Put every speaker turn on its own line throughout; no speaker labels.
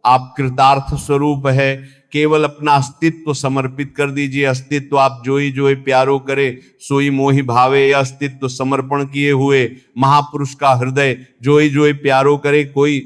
आप कृतार्थ स्वरूप है, केवल अपना अस्तित्व समर्पित कर दीजिए। अस्तित्व आप जोई जोई प्यारो करे सोई मोहि भावे, यह अस्तित्व समर्पण किए हुए महापुरुष का हृदय जोई जोई प्यारो करे। कोई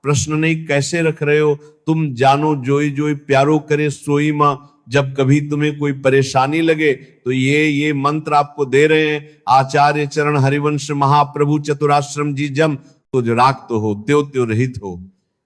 प्रश्न नहीं कैसे रख रहे हो, तुम जानो जोई जोई प्यारो करे सोई मां। जब कभी तुम्हें कोई परेशानी लगे तो ये मंत्र आपको दे रहे हैं आचार्य चरण हरिवंश महाप्रभु चतुराश्रम जी जम। तो जो राग तो हो त्यो त्यो रहित हो,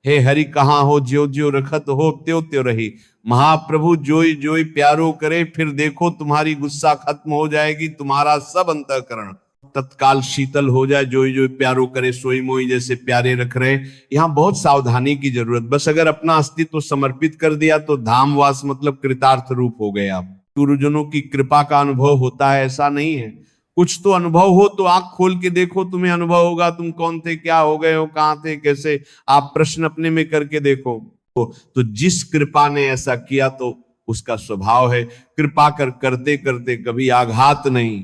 हे हरि कहाँ हो ज्यो ज्यो रखत हो त्यो त्यो रही। महाप्रभु जोई जोई प्यारो करे, फिर देखो तुम्हारी गुस्सा खत्म हो जाएगी, तुम्हारा सब अंतःकरण तत्काल शीतल हो जाए। जोई जोई प्यारो करे सोई मोई जैसे प्यारे रख रहे। यहाँ बहुत सावधानी की जरूरत, बस अगर अपना अस्तित्व समर्पित कर दिया तो धामवास मतलब कृतार्थ रूप हो गए आप। गुरुजनों की कृपा का अनुभव होता है ऐसा नहीं है, कुछ तो अनुभव हो तो आंख खोल के देखो, तुम्हें अनुभव होगा तुम कौन थे, क्या हो गए हो, कहां थे, कैसे। आप प्रश्न अपने में करके देखो। तो जिस कृपा ने ऐसा किया तो उसका स्वभाव है कृपा करते करते कभी आघात नहीं।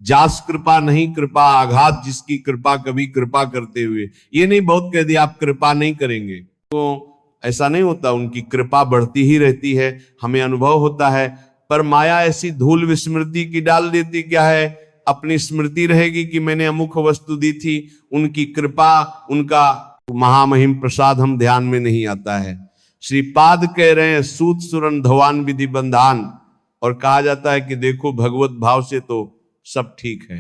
जास कृपा नहीं कृपा आघात, जिसकी कृपा कभी कृपा करते हुए। ये नहीं बहुत कह दिया आप कृपा नहीं करेंगे, तो ऐसा नहीं होता, उनकी कृपा बढ़ती ही रहती है, हमें अनुभव होता है। पर माया ऐसी धूल विस्मृति की डाल देती, क्या है अपनी स्मृति रहेगी कि मैंने अमुख वस्तु दी थी, उनकी कृपा उनका महामहिम प्रसाद हम ध्यान में नहीं आता है। श्रीपाद कह रहे हैं सूत सुरन धवान विधि बंधान, और कहा जाता है कि देखो भगवत भाव से तो सब ठीक है।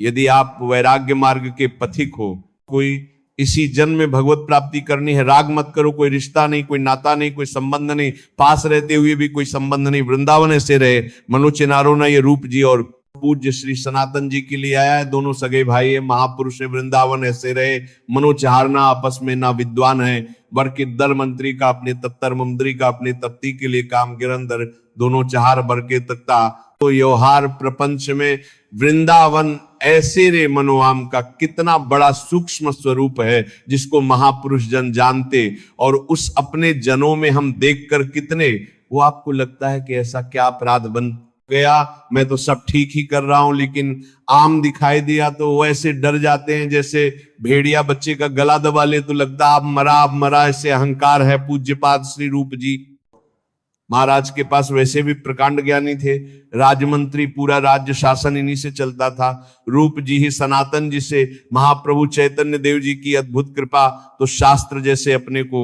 यदि आप वैराग्य मार्ग के पथिक हो, कोई इसी जन्म में भगवत प्राप्ति करनी है, राग मत करो, कोई रिश्ता नहीं, कोई नाता नहीं, कोई संबंध नहीं, पास रहते हुए भी कोई संबंध नहीं, वृंदावन ऐसे रहे। मनोज नारोना ये रूप जी और पूज्य श्री सनातन जी के लिए आया है, दोनों सगे भाई है, महापुरुष है, वृंदावन ऐसे रहे। मनोचारना आपस में ना विद्वान है, वर के दर मंत्री का अपने तत्तर मंत्री का अपने तप्ती के लिए काम गिरंदर, दोनों चार बर के तख्ता। तो व्यवहार प्रपंच में वृंदावन ऐसे रे मनोआम का कितना बड़ा सूक्ष्म स्वरूप है जिसको महापुरुष जन जानते, और उस अपने जनों में हम देखकर कितने, वो आपको लगता है कि ऐसा क्या अपराध बन गया, मैं तो सब ठीक ही कर रहा हूं, लेकिन आम दिखाई दिया तो वो ऐसे डर जाते हैं जैसे भेड़िया बच्चे का गला दबा ले तो लगता आप मरा, ऐसे अहंकार है। पूज्यपाद श्री रूप जी महाराज के पास वैसे भी प्रकांड ज्ञानी थे, राजमंत्री, पूरा राज्य शासन इन्हीं से चलता था। रूप जी ही सनातन जी से महाप्रभु चैतन्य देव जी की अद्भुत कृपा, तो शास्त्र जैसे अपने को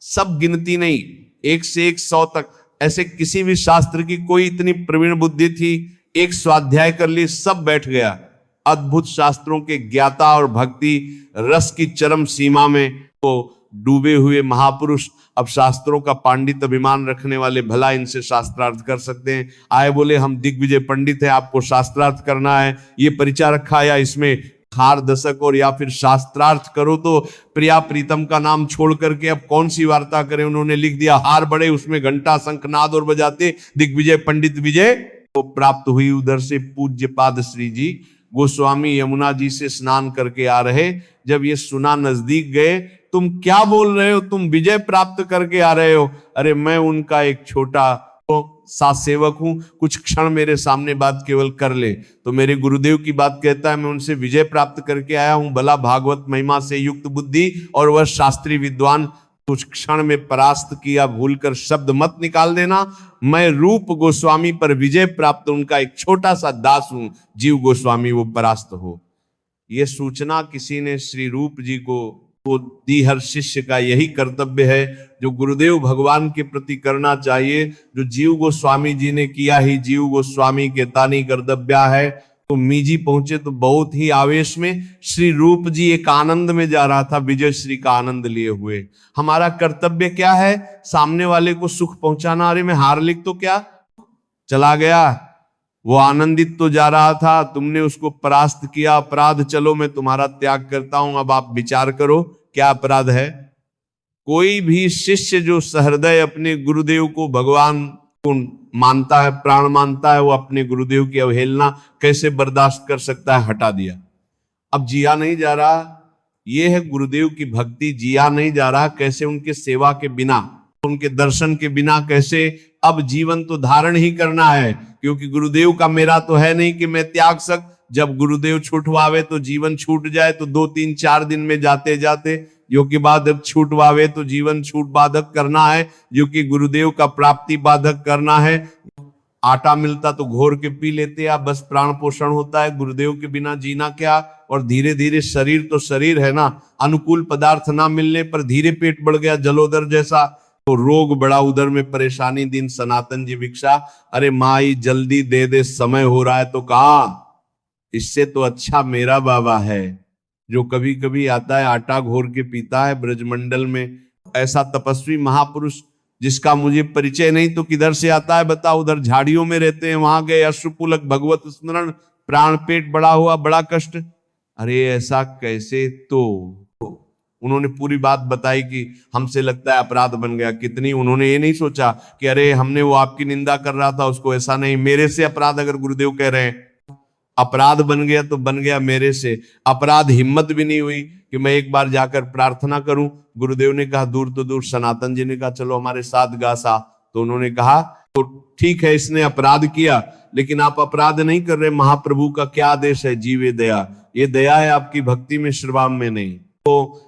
सब गिनती नहीं, 1 से 100 तक ऐसे किसी भी शास्त्र की कोई इतनी प्रवीण बुद्धि थी, एक स्वाध्याय कर ली सब बैठ गया। अद्भुत शास्त्रों के ज्ञाता और भक्ति रस की चरम सीमा में तो डूबे हुए महापुरुष, अब शास्त्रों का पांडित अभिमान रखने वाले भला इनसे शास्त्रार्थ कर सकते हैं। आए बोले हम दिग्विजय पंडित है, आपको शास्त्रार्थ करना है, ये परिचय रखा या इसमें खार दशक और या फिर शास्त्रार्थ करो, तो प्रिया प्रीतम का नाम छोड़ करके अब कौन सी वार्ता करें। उन्होंने लिख दिया हार बड़े, उसमें घंटा शंखनाद और बजाते दिग्विजय पंडित विजय। तो प्राप्त हुई उधर से पूज्य पाद श्री जी गोस्वामी यमुना जी से स्नान करके आ रहे, जब ये सुना नजदीक गए, तुम क्या बोल रहे हो, तुम विजय प्राप्त करके आ रहे हो। अरे मैं उनका एक छोटा साथ सेवक हूं, कुछ क्षण मेरे सामने बात केवल कर ले। तो मेरे गुरुदेव की बात कहता है मैं उनसे विजय प्राप्त करके आया हूं, भला भागवत महिमा से युक्त बुद्धि और वह शास्त्री विद्वान, कुछ क्षण में परास्त किया, भूलकर शब्द मत निकाल देना। मैं रूप गोस्वामी पर विजय प्राप्त उनका एक छोटा सा दास हूं, जीव गोस्वामी वो परास्त हो। ये सूचना किसी ने श्री रूप जी को दी। हर शिष्य का यही कर्तव्य है जो गुरुदेव भगवान के प्रति करना चाहिए, जो जीव गोस्वामी जी ने किया ही जीव गोस्वामी के तानी कर्तव्य है। तो मीजी पहुंचे तो बहुत ही आवेश में, श्री रूप जी एक आनंद में जा रहा था, विजय श्री का आनंद लिए हुए। हमारा कर्तव्य क्या है, सामने वाले को सुख पहुंचाना। अरे मैं हार लिख तो क्या चला गया, वो आनंदित तो जा रहा था, तुमने उसको परास्त किया, अपराध चलो मैं तुम्हारा त्याग करता हूं। अब आप विचार करो क्या अपराध है। कोई भी शिष्य जो सहृदय अपने गुरुदेव को भगवान को मानता है, प्राण मानता है, वो अपने गुरुदेव की अवहेलना कैसे बर्दाश्त कर सकता है। हटा दिया, अब जिया नहीं जा रहा। ये है गुरुदेव की भक्ति, जिया नहीं जा रहा। कैसे उनके सेवा के बिना, उनके दर्शन के बिना कैसे, अब जीवन तो धारण ही करना है, क्योंकि गुरुदेव का मेरा तो है नहीं कि मैं त्याग सक। जब गुरुदेव छूटवावे तो जीवन छूट जाए, तो 2-3-4 दिन में जाते जाते यो की बाधक छूटवावे, तो जीवन छूट बाधक करना है, जो कि गुरुदेव का प्राप्ति बाधक करना है। आटा मिलता तो घोर के पी लेते आप, बस प्राण पोषण होता है, गुरुदेव के बिना जीना क्या। और धीरे धीरे शरीर तो शरीर है ना, अनुकूल पदार्थ ना मिलने पर धीरे पेट बढ़ गया जलोदर जैसा, तो रोग बड़ा, उधर में परेशानी। दिन सनातन जी भिक्षा, अरे माई जल्दी दे दे, समय हो रहा है। तो कहा इससे तो अच्छा मेरा बाबा है, जो कभी कभी आता है आटा घोर के पीता है ब्रजमंडल में। ऐसा तपस्वी महापुरुष जिसका मुझे परिचय नहीं, तो किधर से आता है बताओ। उधर झाड़ियों में रहते हैं, वहां गए अश्रुपुलक भगवत स्मरण, प्राण पेट बड़ा हुआ, बड़ा कष्ट। अरे ऐसा कैसे, तो उन्होंने पूरी बात बताई कि हमसे लगता है अपराध बन गया। कितनी, उन्होंने ये नहीं सोचा कि अरे हमने वो आपकी निंदा कर रहा था उसको, ऐसा नहीं, मेरे से अपराध अगर गुरुदेव कह रहे हैं अपराध बन गया तो बन गया मेरे से। अपराध हिम्मत भी नहीं हुई कि मैं एक बार जाकर प्रार्थना करूं। गुरुदेव ने कहा दूर तो दूर, सनातन जी ने कहा चलो हमारे साथ गासा। तो उन्होंने कहा तो ठीक है, इसने अपराध किया, लेकिन आप अपराध नहीं कर रहे। महाप्रभु का क्या आदेश है, जीवे दया, ये दया है आपकी भक्ति में, श्रवाम में नहीं। तो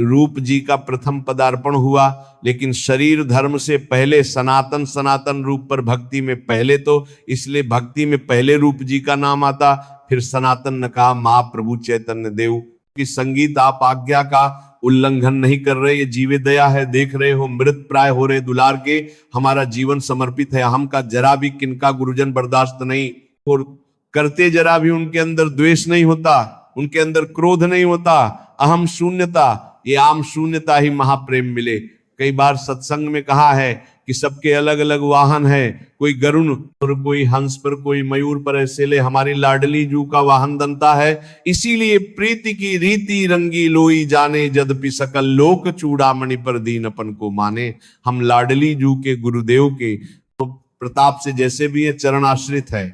रूप जी का प्रथम पदार्पण हुआ, लेकिन शरीर धर्म से पहले सनातन रूप पर भक्ति में पहले, तो इसलिए भक्ति में पहले रूप जी का नाम आता, फिर सनातन ने कहा महाप्रभु चैतन्य देव की। संगीत आप आज्ञा का उल्लंघन नहीं कर रहे, ये जीवे दया है। देख रहे हो मृत प्राय हो रहे दुलार के, हमारा जीवन समर्पित है। हम का जरा भी किनका गुरुजन बर्दाश्त नहीं, और करते जरा भी उनके अंदर द्वेष नहीं होता, उनके अंदर क्रोध नहीं होता, अहम शून्यता, ये आम शून्यता ही महाप्रेम मिले। कई बार सत्संग में कहा है कि सबके अलग अलग वाहन है, कोई गरुण पर, कोई हंस पर, कोई मयूर पर, ऐसे ले हमारी लाडली जू का वाहन दंता है। इसीलिए प्रीति की रीति रंगी लोई जाने, जदपि सकल लोक चूड़ामणि पर दीनपन को माने। हम लाडली जू के गुरुदेव के तो प्रताप से जैसे भी ये चरण आश्रित है,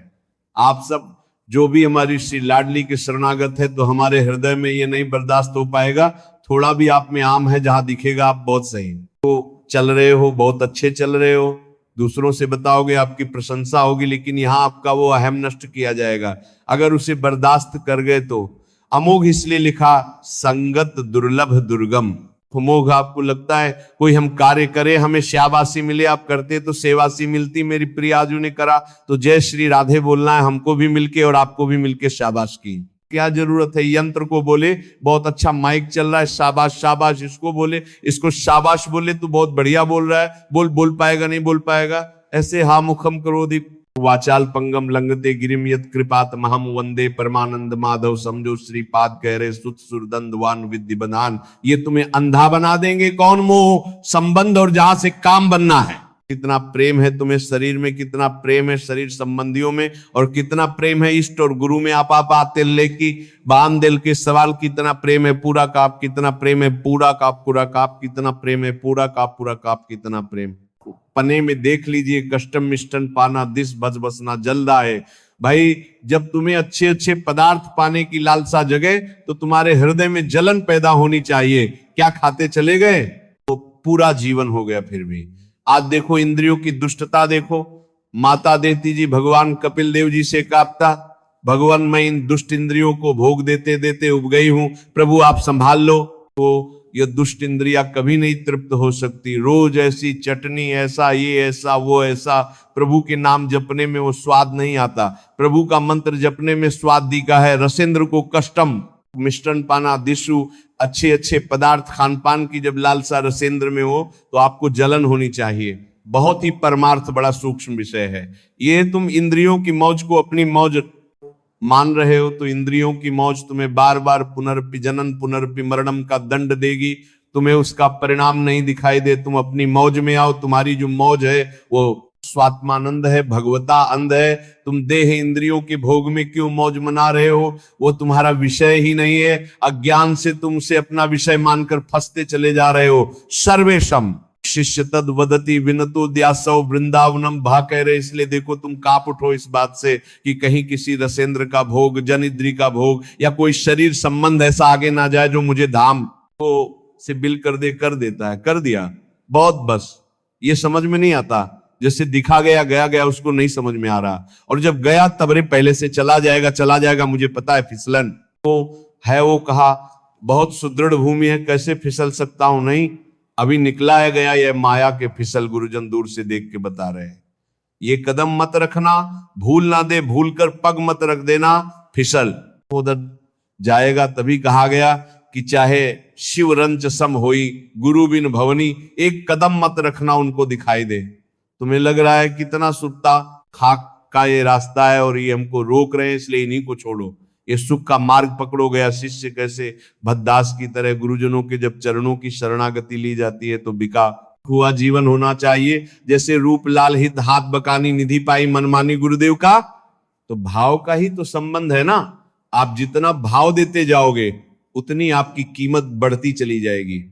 आप सब जो भी हमारी श्री लाडली के शरणागत है, तो हमारे हृदय में ये नहीं बर्दाश्त हो पाएगा। थोड़ा भी आप में आम है, जहां दिखेगा आप बहुत सही तो चल रहे हो, बहुत अच्छे चल रहे हो, दूसरों से बताओगे आपकी प्रशंसा होगी, लेकिन यहाँ आपका वो अहम नष्ट किया जाएगा अगर उसे बर्दाश्त कर गए तो। अमोघ इसलिए लिखा, संगत दुर्लभ दुर्गम। अमोघ आपको लगता है कोई हम कार्य करे हमें शाबाशी मिले, आप करते तो सेवासी मिलती। मेरी प्रिय आजू ने करा तो जय श्री राधे बोलना है हमको भी मिलके और आपको भी मिलके शाबाश की। क्या जरूरत है, यंत्र को बोले बहुत अच्छा माइक चल रहा है, शाबाश शाबाश, इसको बोले, इसको शाबाश बोले तो बहुत बढ़िया बोल रहा है, बोल पाएगा नहीं बोल पाएगा। ऐसे हा मुखम करोधि वाचाल पंगम लंगते गिरिम यत कृपात महम वंदे परमानंद माधव। समझो श्रीपाद कह रहे सुत सुरदंदवान विद्य बंधान, ये तुम्हें अंधा बना देंगे। कौन? मोह संबंध, और जहां से काम बनना है। कितना प्रेम है तुम्हें शरीर में, कितना प्रेम है शरीर संबंधियों में, और कितना प्रेम है इष्ट और गुरु में। आप आते लेकी बांध दिल के सवाल, कितना प्रेम है पूरा काप, कितना प्रेम है पूरा काप, कितना प्रेम है पूरा काप, कितना प्रेम। पने में देख लीजिए, कष्टम मिष्टन पाना दिस बस बसना जल्दा है। भाई जब तुम्हें अच्छे अच्छे पदार्थ पाने की लालसा जगे तो तुम्हारे हृदय में जलन पैदा होनी चाहिए। क्या खाते चले गए तो पूरा जीवन हो गया। फिर भी आज देखो इंद्रियों की दुष्टता देखो। माता देती जी भगवान कपिल देव जी से कांपता, भगवान मैं इन दुष्ट इंद्रियों को भोग देते देते उब गई हूं, प्रभु आप संभाल लो। तो ये दुष्ट इंद्रिया कभी नहीं तृप्त हो सकती। रोज ऐसी चटनी, ऐसा ये, ऐसा वो, ऐसा। प्रभु के नाम जपने में वो स्वाद नहीं आता। प्रभु का मंत्र जपने में स्वाद दिखा है। रसेंद्र को कष्टम मिष्टन पाना दिशु, अच्छे अच्छे पदार्थ खान पान की जब लालसा रसेंद्र में हो तो आपको जलन होनी चाहिए। बहुत ही परमार्थ, बड़ा सूक्ष्म विषय है ये। तुम इंद्रियों की मौज को अपनी मौज मान रहे हो तो इंद्रियों की मौज तुम्हें बार बार पुनर्पि जनन पुनर्पि मरणम का दंड देगी। तुम्हें उसका परिणाम नहीं दिखाई दे। तुम अपनी मौज में आओ। तुम्हारी जो मौज है वो स्वात्मानंद है, भगवता आनंद है। तुम देह इंद्रियों के भोग में क्यों मौज मना रहे हो? वो तुम्हारा विषय ही नहीं है। अज्ञान से तुमसे अपना विषय मानकर फंसते चले जा रहे हो। सर्वेशम शिष्य तद वदति विनतो द्यासौ वृंदावनम भा कह रहे। इसलिए देखो तुम कांप उठो इस बात से कि कहीं किसी रसेंद्र का भोग, जनिद्री का भोग या कोई शरीर संबंध ऐसा आगे ना जाए जो मुझे धाम को से बिल कर देता है। कर दिया बहुत, बस ये समझ में नहीं आता। जैसे दिखा गया गया उसको नहीं समझ में आ रहा, और जब गया तब रे पहले से चला जाएगा मुझे पता है फिसलन। तो है वो कहा बहुत सुदृढ़ भूमि है, कैसे फिसल सकता हूं? नहीं, अभी निकला है गया यह माया के फिसल, गुरुजन दूर से देख के बता रहे हैं। ये कदम मत रखना, भूल ना दे, भूल कर पग मत रख देना, फिसल उधर जाएगा। तभी कहा गया कि चाहे शिव रंच सम होई गुरु बिन भवनी, एक कदम मत रखना उनको दिखाई दे। तुम्हें लग रहा है कितना सुत्ता खाक का ये रास्ता है और ये हमको रोक रहे हैं, इसलिए इन्हीं को छोड़ो, ये सुख का मार्ग पकड़ो। गया शिष्य कैसे भद्दास की तरह गुरुजनों के जब चरणों की शरणागति ली जाती है तो बिका हुआ जीवन होना चाहिए। जैसे रूप लाल हित हाथ बकानी निधि पाई मनमानी गुरुदेव का, तो भाव का ही तो संबंध है ना। आप जितना भाव देते जाओगे उतनी आपकी कीमत बढ़ती चली जाएगी।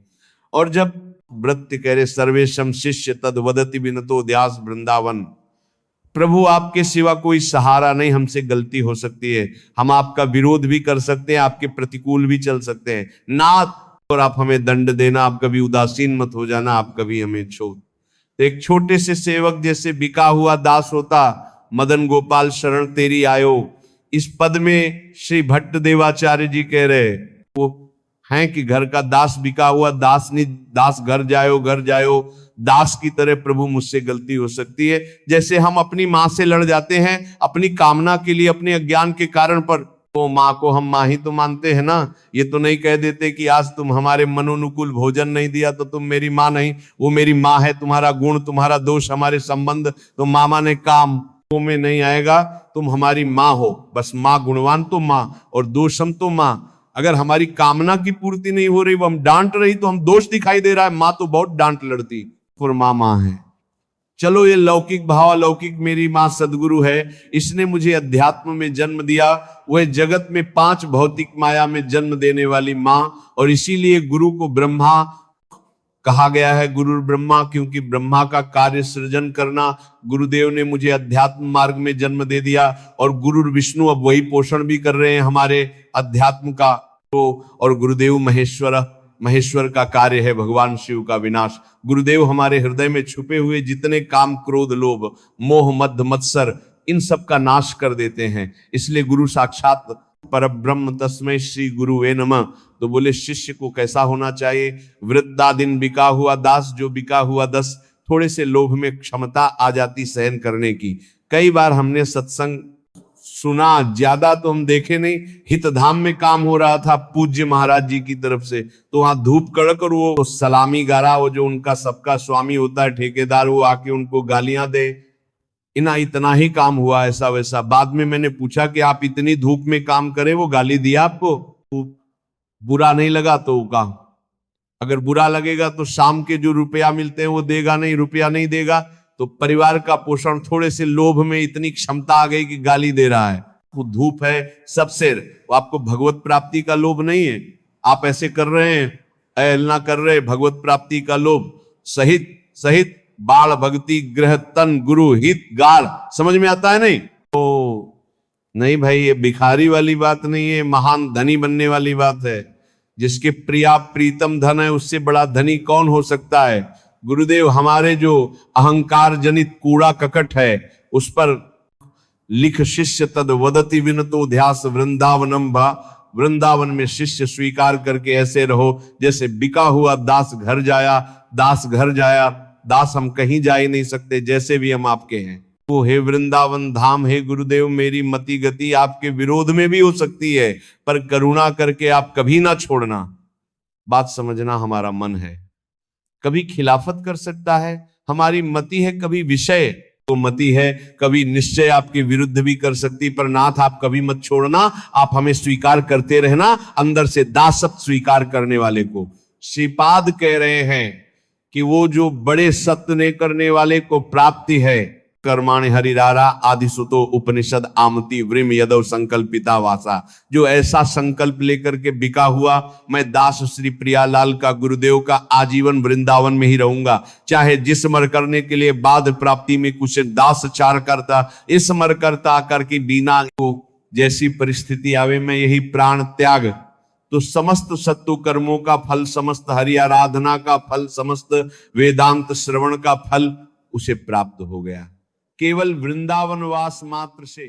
और जब व्रत कह रहे सर्वेशम शिष्य तद वदति बिनतो ध्यास वृंदावन, प्रभु आपके सिवा कोई सहारा नहीं, हमसे गलती हो सकती है, हम आपका विरोध भी कर सकते हैं, आपके प्रतिकूल भी चल सकते हैं नाथ, और आप हमें दंड देना, आप कभी उदासीन मत हो जाना, आप कभी हमें छोड़। तो एक छोटे से सेवक जैसे बिका हुआ दास होता, मदन गोपाल शरण तेरी आयो, इस पद में श्री भट्ट देवाचार्य जी कह रहे वो हैं कि घर का दास बिका हुआ, दास नहीं, दास घर जायो, दास की तरह प्रभु मुझसे गलती हो सकती है। जैसे हम अपनी माँ से लड़ जाते हैं अपनी कामना के लिए, अपने अज्ञान के कारण, पर तो माँ को हम माँ ही तो मानते हैं ना। ये तो नहीं कह देते कि आज तुम हमारे मनोनुकूल भोजन नहीं दिया तो तुम मेरी माँ नहीं, वो मेरी माँ है। तुम्हारा गुण तुम्हारा दोष हमारे संबंध तो मामा ने काम में नहीं आएगा, तुम हमारी माँ हो, बस माँ गुणवान तो माँ और दोषम तो माँ। अगर हमारी कामना की पूर्ति नहीं हो रही, वो हम डांट रही तो हम दोष दिखाई दे रहा है, माँ तो बहुत डांट लड़ती, पर माँ है। चलो ये लौकिक भाव, अलौकिक मेरी माँ सदगुरु है, इसने मुझे अध्यात्म में जन्म दिया, वह जगत में 5 भौतिक माया में जन्म देने वाली माँ। और इसीलिए गुरु को ब्रह्मा कहा गया है, गुरु ब्रह्मा, क्योंकि ब्रह्मा का कार्य सृजन करना। गुरुदेव ने मुझे अध्यात्म मार्ग में जन्म दे दिया और गुरु विष्णु अब वही पोषण भी कर रहे हैं हमारे अध्यात्म का। और गुरुदेव महेश्वर का कार्य है भगवान शिव का विनाश। गुरुदेव हमारे हृदय में छुपे हुए जितने काम क्रोध लोभ मोह मद मत्सर, इन सब का नाश कर देते हैं। इसलिए गुरु साक्षात परब्रह्म तस्मै श्री गुरुवे नमः। तो बोले शिष्य को कैसा होना चाहिए? वृद्धादिन बिका हुआ दास, जो बिका हुआ दस, थोड़े से लोभ में क्षमता आ जाती सहन करने की। कई बार हमने सत्संग सुना, ज्यादा तो हम देखे नहीं, हितधाम में काम हो रहा था पूज्य महाराज जी की तरफ से, तो वहां धूप कड़क और वो सलामी गारा, वो जो उनका सबका स्वामी होता है ठेकेदार, वो आके उनको गालियां दे, इतना ही काम हुआ ऐसा वैसा। बाद में मैंने पूछा कि आप इतनी धूप में काम करें, वो गाली दिया आपको, बुरा नहीं लगा? तो कहा अगर बुरा लगेगा तो शाम के जो रुपया मिलते हैं वो देगा नहीं, रुपया नहीं देगा तो परिवार का पोषण, थोड़े से लोभ में इतनी क्षमता आ गई कि गाली दे रहा है। वो धूप है सबसे, वो आपको भगवत प्राप्ति का लोभ नहीं है, आप ऐसे कर रहे हैं, ऐलना कर रहे, भगवत प्राप्ति का लोभ सहित बाल भक्ति ग्रह तन गुरु हित गाल, समझ में आता है? नहीं तो नहीं भाई, ये भिखारी वाली बात नहीं है, महान धनी बनने वाली बात है। जिसके प्रिया प्रीतम धन है, उससे बड़ा धनी कौन हो सकता है? गुरुदेव हमारे जो अहंकार जनित कूड़ा ककट है उस पर लिख शिष्य तद वदति विनतो ध्यास वृंदावनम भा। वृंदावन में शिष्य स्वीकार करके ऐसे रहो जैसे बिका हुआ दास घर जाया, दास हम कहीं जा ही नहीं सकते, जैसे भी हम आपके हैं। वो हे वृंदावन धाम, हे गुरुदेव मेरी मति गति आपके विरोध में भी हो सकती है, पर करुणा करके आप कभी ना छोड़ना। बात समझना, हमारा मन है कभी खिलाफत कर सकता है, हमारी मति है कभी विषय तो मति है, कभी निश्चय आपके विरुद्ध भी कर सकती, पर नाथ आप कभी मत छोड़ना, आप हमें स्वीकार करते रहना, अंदर से दासत्व स्वीकार करने वाले को। श्रीपाद कह रहे हैं कि वो जो बड़े सत्य ने करने वाले को प्राप्ति है, कर्माणि हरिरारा आदि सुतो उपनिषद आमति व्रिम यदव संकल्पिता वासा। जो ऐसा संकल्प लेकर के बिका हुआ, मैं दास श्री प्रियालाल का, गुरुदेव का, आजीवन वृंदावन में ही रहूंगा, चाहे जिस मर करने के लिए बाद प्राप्ति में कुछ दास चार करता, इस मर करता करके बिना को जैसी परिस्थिति आवे, मैं यही प्राण त्याग तो समस्त सत्व कर्मों का फल, समस्त हरि आराधना का फल, समस्त वेदांत श्रवण का फल उसे प्राप्त हो गया। केवल वृंदावन वास मात्र से